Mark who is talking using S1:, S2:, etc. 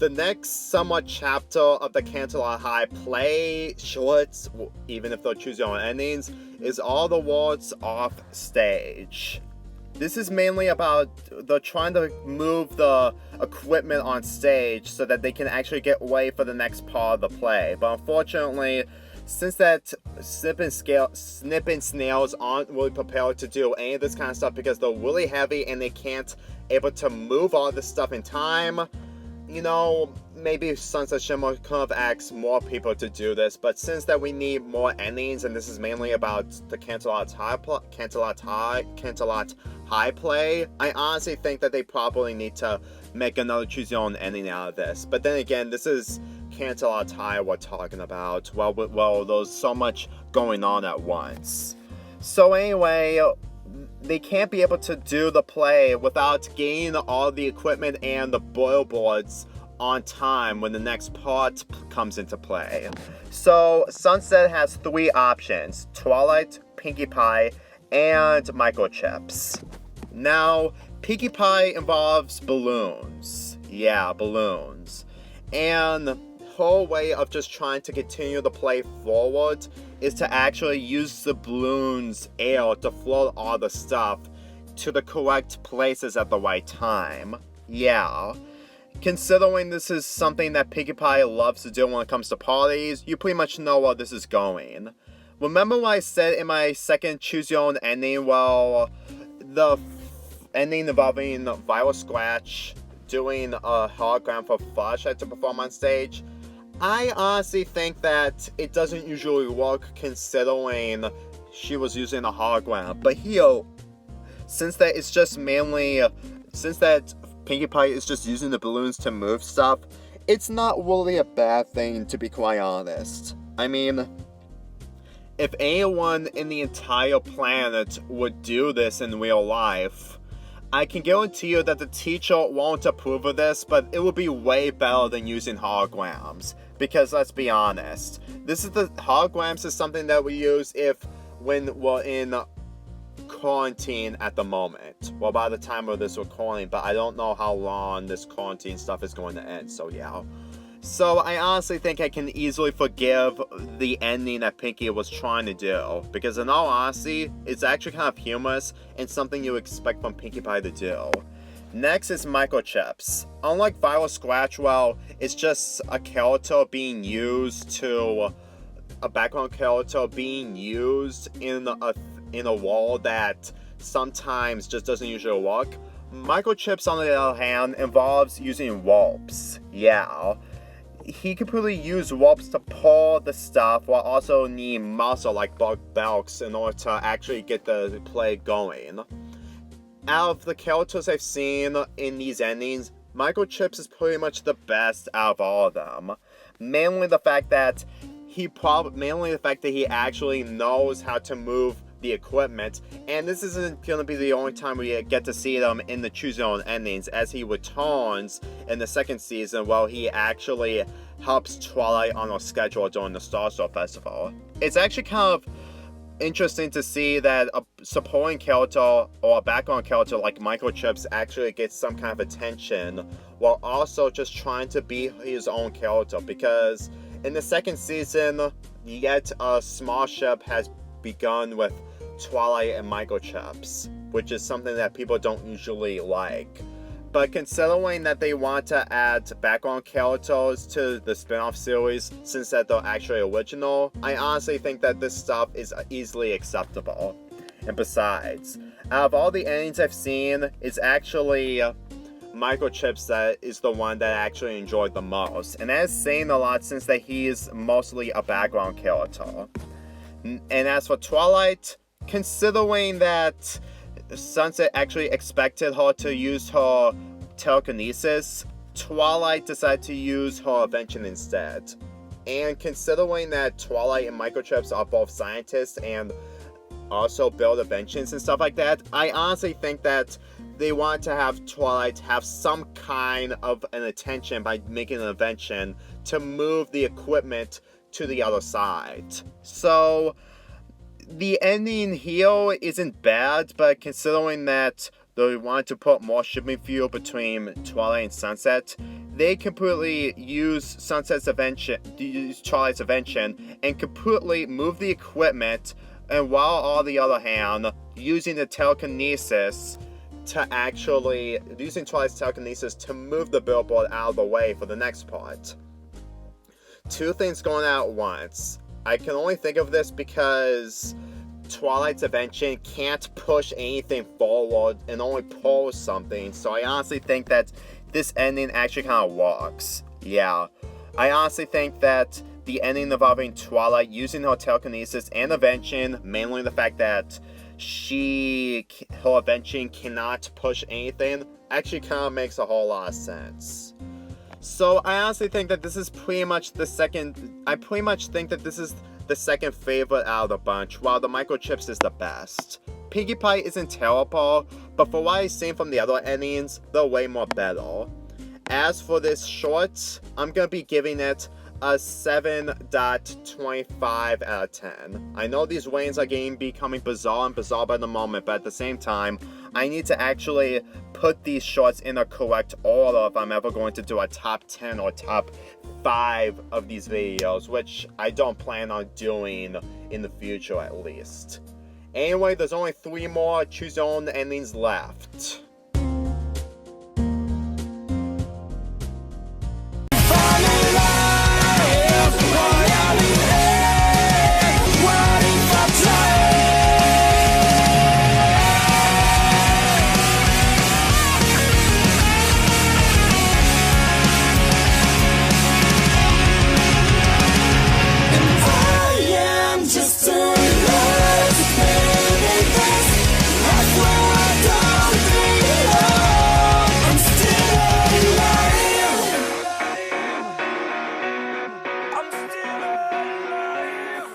S1: The next somewhat chapter of the Canterlot High play shorts, even if they'll choose your own endings, is all the wards off stage. This is mainly about the trying to move the equipment on stage so that they can actually get away for the next part of the play. But unfortunately, since that Snip and Snails aren't really prepared to do any of this kind of stuff because they're really heavy and they can't able to move all this stuff in time, you know, maybe Sunset Shimmer could have asked more people to do this, but since that we need more endings, and this is mainly about the Canterlot High play, I honestly think that they probably need to make another choose your own ending out of this. But then again, this is Canterlot High we're talking about. Well, there's so much going on at once. So anyway, they can't be able to do the play without getting all the equipment and the boil boards on time when the next part comes into play. So Sunset has 3 options: Twilight, Pinkie Pie, and microchips. Now, Pinkie Pie involves balloons. Yeah, balloons. And the whole way of just trying to continue the play forward is to actually use the balloons' air to float all the stuff to the correct places at the right time. Yeah. Considering this is something that Pinkie Pie loves to do when it comes to parties, you pretty much know where this is going. Remember what I said in my second choose your own ending? Well, the ending involving Viral Scratch doing a hologram for Flashlight to perform on stage? I honestly think that it doesn't usually work considering she was using a hologram. But here, since that Pinkie Pie is just using the balloons to move stuff, it's not really a bad thing, to be quite honest. I mean, if anyone in the entire planet would do this in real life, I can guarantee you that the teacher won't approve of this, but it would be way better than using holograms. Because let's be honest, holograms is something that we use when we're in quarantine at the moment. Well, by the time of this recording, but I don't know how long this quarantine stuff is going to end, so yeah. So I honestly think I can easily forgive the ending that Pinkie was trying to do, because in all honesty, it's actually kind of humorous and something you expect from Pinkie Pie to do. Next is microchips. Unlike Viral Scratch, well, it's just a character being used to a background character being used in a world that sometimes just doesn't usually work. Microchips, on the other hand, involves using warps. Yeah. He can really use warps to pull the stuff while also need muscle like Belks in order to actually get the play going. Out of the characters I've seen in these endings, Microchips is pretty much the best out of all of them. Mainly the fact that he actually knows how to move the equipment, and this isn't going to be the only time we get to see them in the choose your own endings, as he returns in the second season while he actually helps Twilight on her schedule during the Star Store Festival. It's actually kind of interesting to see that a supporting character or a background character like Microchips actually gets some kind of attention while also just trying to be his own character, because in the second season, yet a small ship has begun with Twilight and Microchips, which is something that people don't usually like. But considering that they want to add background characters to the spin-off series since that they're actually original, I honestly think that this stuff is easily acceptable. And besides, out of all the endings I've seen, it's actually Microchips that is the one that I actually enjoyed the most. And that is saying a lot since that he is mostly a background character. And as for Twilight, considering that Sunset actually expected her to use her telekinesis, Twilight decided to use her invention instead. And considering that Twilight and Microchips are both scientists and also build inventions and stuff like that, I honestly think that they wanted to have Twilight have some kind of an attention by making an invention to move the equipment to the other side. So the ending here isn't bad, but considering that they wanted to put more shipping fuel between Twilight and Sunset, they completely use Twilight's invention and completely move the equipment, and while on the other hand, using the telekinesis using Twilight's telekinesis to move the billboard out of the way for the next part. Two things going on at once. I can only think of this because Twilight's invention can't push anything forward and only pulls something, so I honestly think that this ending actually kind of works. Yeah, I honestly think that the ending involving Twilight using her telekinesis and invention, mainly the fact that her invention cannot push anything, actually kind of makes a whole lot of sense. So I honestly think that this is pretty much the second. I pretty much think that this is the second favorite out of the bunch, while the microchips is the best. Pinkie Pie isn't terrible, but for what I've seen from the other endings, they're way more better. As for this short, I'm gonna be giving it a 7.25 out of 10. I know these ratings are becoming bizarre by the moment, but at the same time, I need to actually put these shorts in a correct order if I'm ever going to do a top 10 or top 5 of these videos, which I don't plan on doing in the future at least. Anyway, there's only 3 more choose your own endings left.